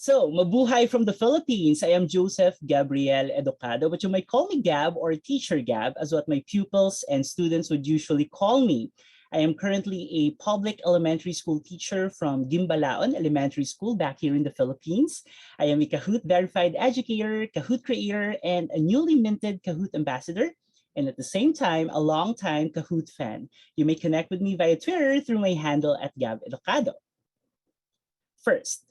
So, mabuhay from the Philippines. I am Joseph Gabriel Educado, but you might call me Gab or Teacher Gab, as what my pupils and students would usually call me. I am currently a public elementary school teacher from Gimbalaon Elementary School back here in the Philippines. I am a Kahoot verified educator, Kahoot creator, and a newly minted Kahoot ambassador. And at the same time, a longtime Kahoot fan. You may connect with me via Twitter through my handle at Gab Educado. First,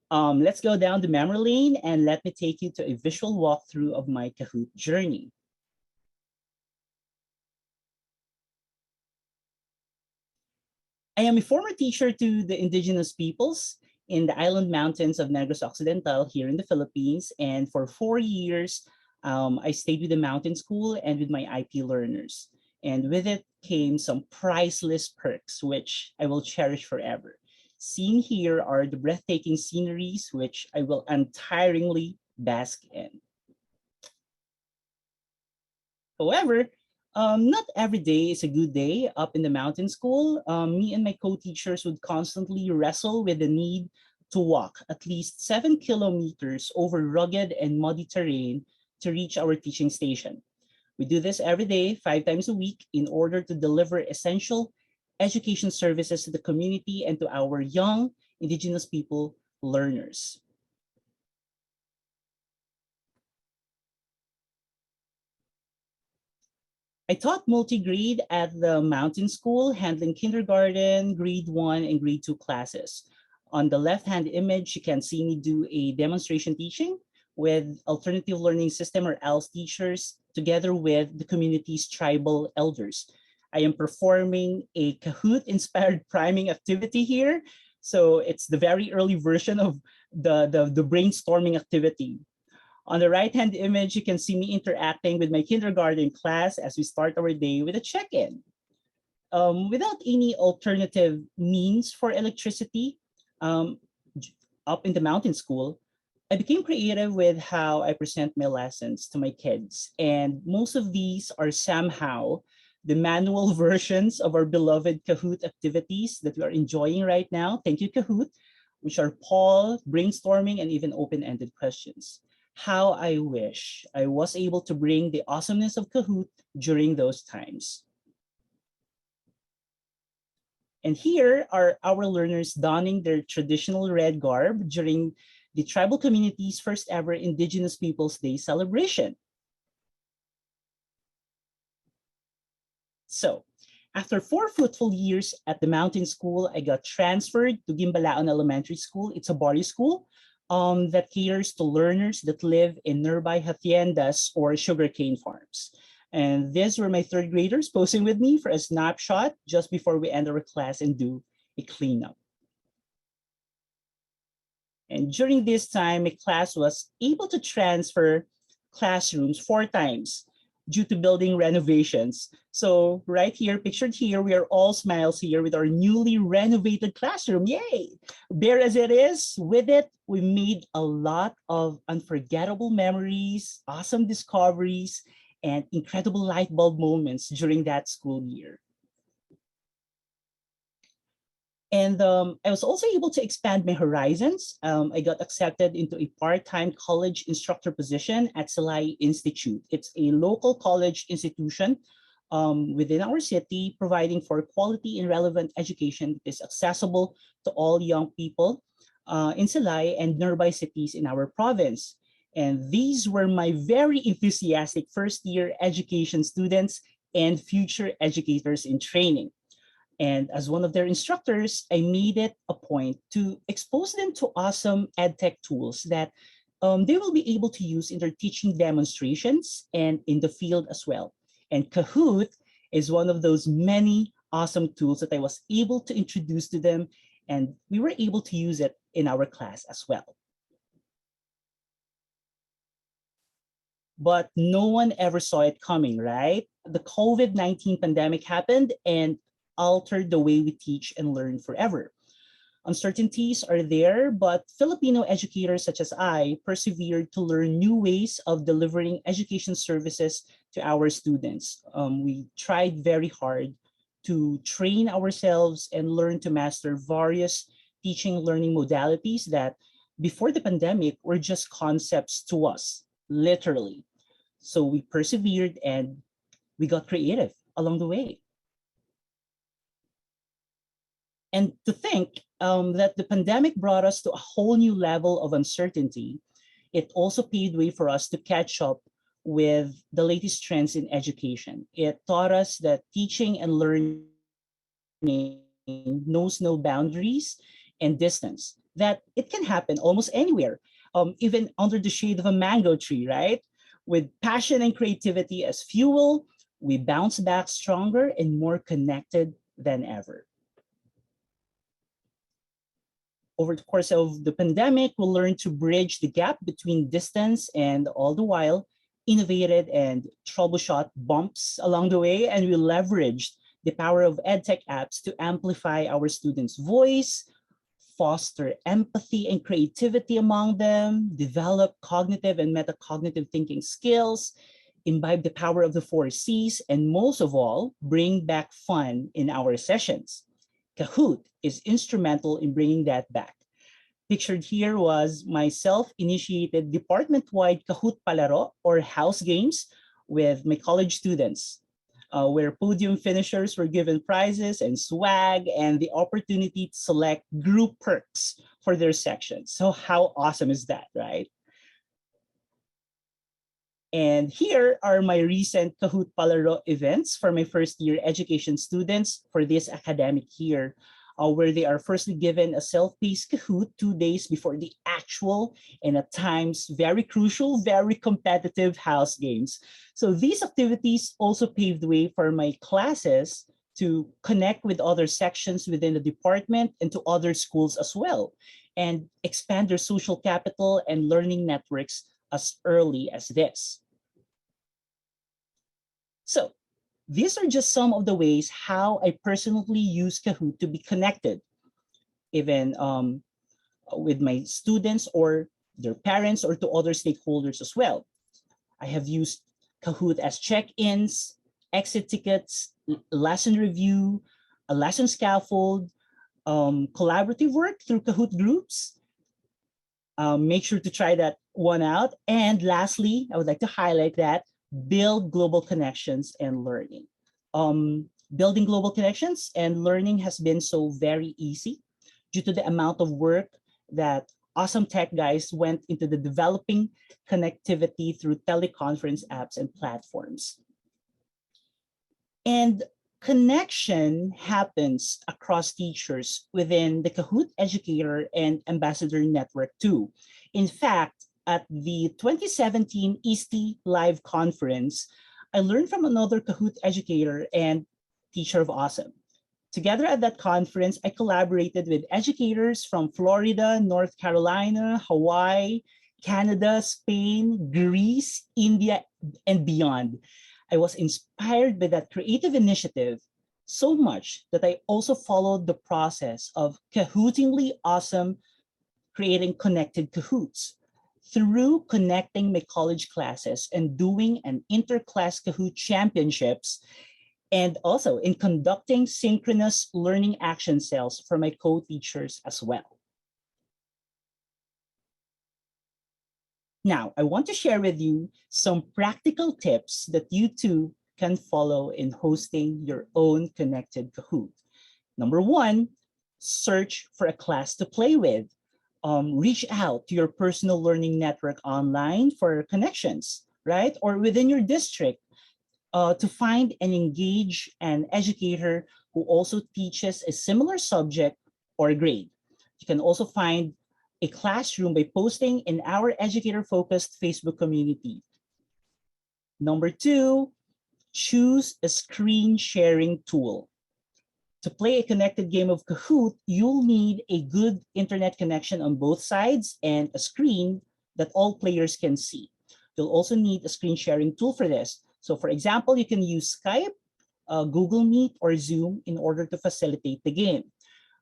let's go down the memory lane and let me take you to a visual walkthrough of my Kahoot journey. I am a former teacher to the indigenous peoples in the island mountains of Negros Occidental here in the Philippines. And for 4 years, I stayed with the mountain school and with my IP learners. And with it came some priceless perks, which I will cherish forever. Seen here are the breathtaking sceneries, which I will untiringly bask in. However, not every day is a good day up in the mountain school. Me and my co-teachers would constantly wrestle with the need to walk at least 7 kilometers over rugged and muddy terrain to reach our teaching station. We do this every day, 5 times a week, in order to deliver essential education services to the community and to our young indigenous people learners. I taught multi-grade at the mountain school, handling kindergarten, grade 1, and grade 2 classes. On the left-hand image, you can see me do a demonstration teaching with alternative learning system or ALS teachers together with the community's tribal elders. I am performing a Kahoot-inspired priming activity here. So it's the very early version of the brainstorming activity. On the right-hand image, you can see me interacting with my kindergarten class as we start our day with a check-in. Without any alternative means for electricity up in the mountain school, I became creative with how I present my lessons to my kids. And most of these are somehow the manual versions of our beloved Kahoot activities that we are enjoying right now. Thank you, Kahoot, which are poll, brainstorming, and even open-ended questions. How I wish I was able to bring the awesomeness of Kahoot during those times. And here are our learners donning their traditional red garb during the tribal community's first ever Indigenous Peoples Day celebration. So, after 4 fruitful years at the mountain school, I got transferred to Gimbalaon Elementary School. It's a body school that caters to learners that live in nearby haciendas or sugarcane farms. And these were my third graders posing with me for a snapshot just before we end our class and do a cleanup. And during this time, my class was able to transfer classrooms 4 times due to building renovations. So right here, pictured here, we are all smiles here with our newly renovated classroom. Yay! Bare as it is, with it, we made a lot of unforgettable memories, awesome discoveries, and incredible light bulb moments during that school year. And I was also able to expand my horizons. I got accepted into a part-time college instructor position at Salai Institute. It's a local college institution within our city, providing for quality and relevant education that is accessible to all young people in Salai and nearby cities in our province. And these were my very enthusiastic first-year education students and future educators in training. And as one of their instructors, I made it a point to expose them to awesome edtech tools that they will be able to use in their teaching demonstrations and in the field as well. And Kahoot is one of those many awesome tools that I was able to introduce to them, and we were able to use it in our class as well. But no one ever saw it coming, right? The COVID-19 pandemic happened and altered the way we teach and learn forever. Uncertainties are there, but Filipino educators such as I persevered to learn new ways of delivering education services to our students. We tried very hard to train ourselves and learn to master various teaching learning modalities that before the pandemic were just concepts to us, literally. So we persevered and we got creative along the way. And to think that the pandemic brought us to a whole new level of uncertainty, it also paved way for us to catch up with the latest trends in education. It taught us that teaching and learning knows no boundaries and distance, that it can happen almost anywhere, even under the shade of a mango tree, right? With passion and creativity as fuel, we bounce back stronger and more connected than ever. Over the course of the pandemic, we learned to bridge the gap between distance and all the while innovated and troubleshot bumps along the way, and we leveraged the power of edtech apps to amplify our students' voice, foster empathy and creativity among them, develop cognitive and metacognitive thinking skills, imbibe the power of the four C's, and most of all, bring back fun in our sessions. Kahoot is instrumental in bringing that back. Pictured here was my self-initiated department-wide Kahoot Palaro or house games with my college students, where podium finishers were given prizes and swag and the opportunity to select group perks for their sections. So how awesome is that, right? And here are my recent Kahoot Palaro events for my first year education students for this academic year, where they are firstly given a self-paced Kahoot 2 days before the actual and at times very crucial, very competitive house games. So these activities also paved the way for my classes to connect with other sections within the department and to other schools as well, and expand their social capital and learning networks as early as this. So these are just some of the ways how I personally use Kahoot to be connected, even with my students or their parents or to other stakeholders as well. I have used Kahoot as check-ins, exit tickets, lesson review, a lesson scaffold, collaborative work through Kahoot groups. Make sure to try that one out. And lastly, I would like to highlight that build global connections and learning. Building global connections and learning has been so very easy due to the amount of work that awesome tech guys went into the developing connectivity through teleconference apps and platforms. And connection happens across teachers within the Kahoot Educator and Ambassador Network too. In fact, at the 2017 EASTI Live Conference, I learned from another Kahoot educator and teacher of awesome. Together at that conference, I collaborated with educators from Florida, North Carolina, Hawaii, Canada, Spain, Greece, India, and beyond. I was inspired by that creative initiative so much that I also followed the process of Kahootingly awesome creating connected Kahoots through connecting my college classes and doing an inter-class Kahoot championships, and also in conducting synchronous learning action cells for my co-teachers as well. Now, I want to share with you some practical tips that you too can follow in hosting your own connected Kahoot. Number one, search for a class to play with. Reach out to your personal learning network online for connections, right? Or within your district to find and engage an educator who also teaches a similar subject or grade. You can also find a classroom by posting in our educator-focused Facebook community. Number two, choose a screen sharing tool. To play a connected game of Kahoot, you'll need a good internet connection on both sides and a screen that all players can see. You'll also need a screen sharing tool for this. So for example, you can use Skype, Google Meet, or Zoom in order to facilitate the game.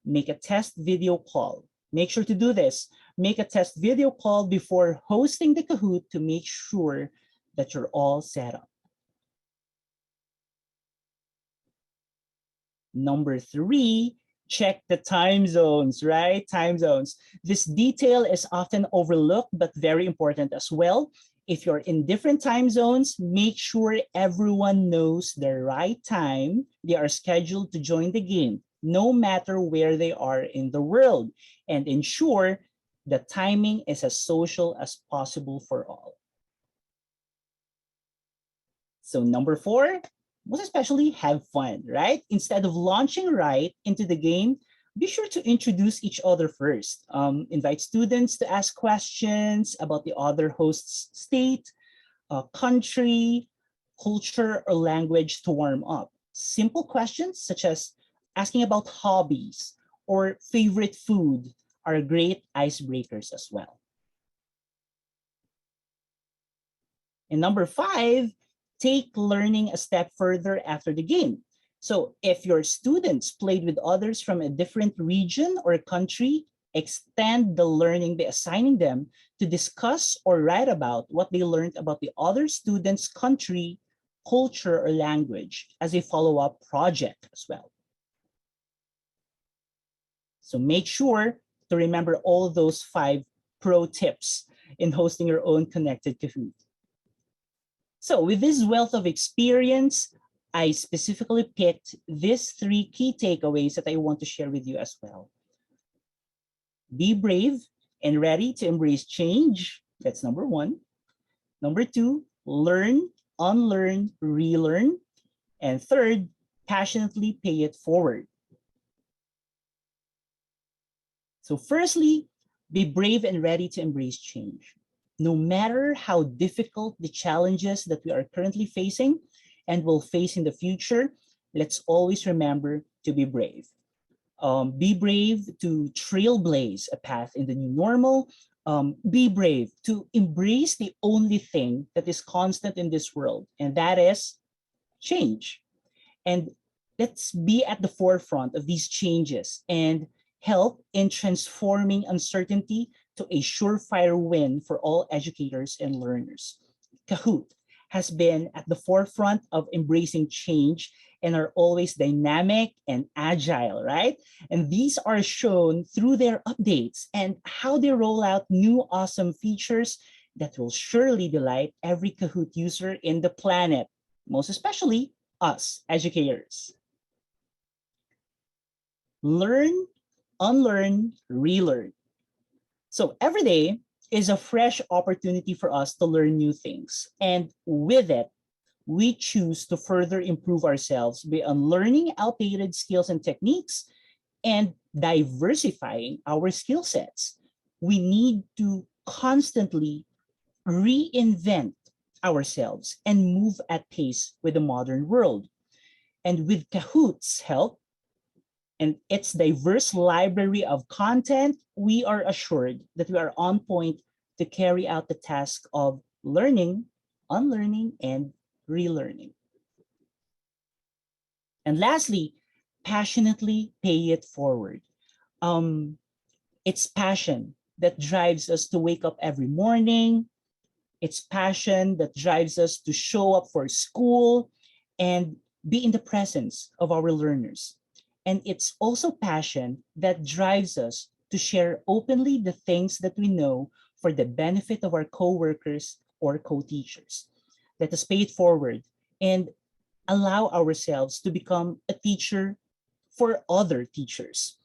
Make a test video call. Make sure to do this. Make a test video call before hosting the Kahoot to make sure that you're all set up. Number three, Check the time zones, right? Time zones. This detail is often overlooked, but very important as well. If you're in different time zones, make sure everyone knows the right time they are scheduled to join the game, no matter where they are in the world, and ensure the timing is as social as possible for all. So number four, most especially have fun, right? Instead of launching right into the game, be sure to introduce each other first. Invite students to ask questions about the other host's state, country, culture, or language to warm up. Simple questions such as asking about hobbies or favorite food are great icebreakers as well. And number five, take learning a step further after the game. So if your students played with others from a different region or country, extend the learning by assigning them to discuss or write about what they learned about the other student's country, culture, or language as a follow-up project as well. So make sure to remember all those 5 pro tips in hosting your own connected Kahoot. So with this wealth of experience, I specifically picked these 3 key takeaways that I want to share with you as well. Be brave and ready to embrace change. That's number 1. Number 2, learn, unlearn, relearn. And third, passionately pay it forward. So firstly, be brave and ready to embrace change. No matter how difficult the challenges that we are currently facing and will face in the future, let's always remember to be brave. Be brave to trailblaze a path in the new normal. Be brave to embrace the only thing that is constant in this world, and that is change. And let's be at the forefront of these changes and help in transforming uncertainty to a surefire win for all educators and learners. Kahoot has been at the forefront of embracing change and are always dynamic and agile, right? And these are shown through their updates and how they roll out new awesome features that will surely delight every Kahoot user in the planet, most especially us educators. Learn, unlearn, relearn. So every day is a fresh opportunity for us to learn new things. And with it, we choose to further improve ourselves by unlearning outdated skills and techniques and diversifying our skill sets. We need to constantly reinvent ourselves and move at pace with the modern world. And with Kahoot's help and its diverse library of content, we are assured that we are on point to carry out the task of learning, unlearning, and relearning. And lastly, passionately pay it forward. It's passion that drives us to wake up every morning. It's passion that drives us to show up for school and be in the presence of our learners. And it's also passion that drives us to share openly the things that we know for the benefit of our co-workers or co-teachers. Let us pay it forward and allow ourselves to become a teacher for other teachers.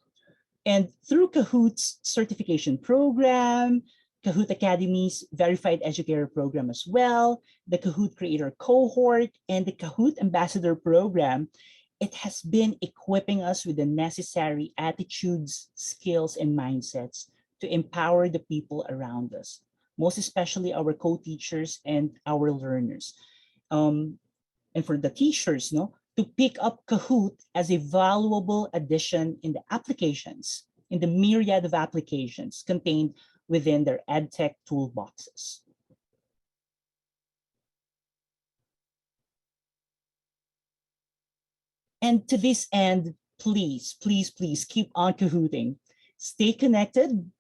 And through Kahoot's certification program, Kahoot Academy's verified educator program as well, the Kahoot creator cohort, and the Kahoot ambassador program, it has been equipping us with the necessary attitudes, skills, and mindsets to empower the people around us, most especially our co-teachers and our learners. And for the teachers, no, to pick up Kahoot as a valuable addition in the applications, in the myriad of applications contained within their EdTech toolboxes. And to this end, please, please, please keep on Kahooting. Stay connected.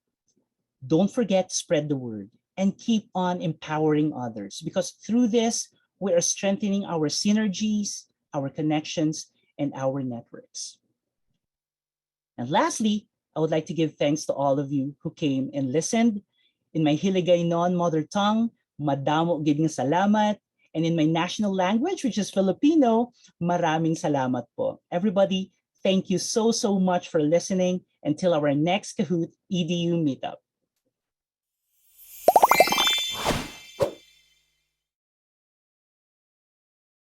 Don't forget to spread the word and keep on empowering others, because through this, we are strengthening our synergies, our connections, and our networks. And lastly, I would like to give thanks to all of you who came and listened. In my Hiligay non-mother tongue, madamo gid nga salamat. And in my national language, which is Filipino, maraming salamat po. Everybody, thank you so much for listening. Until our next Kahoot EDU meetup.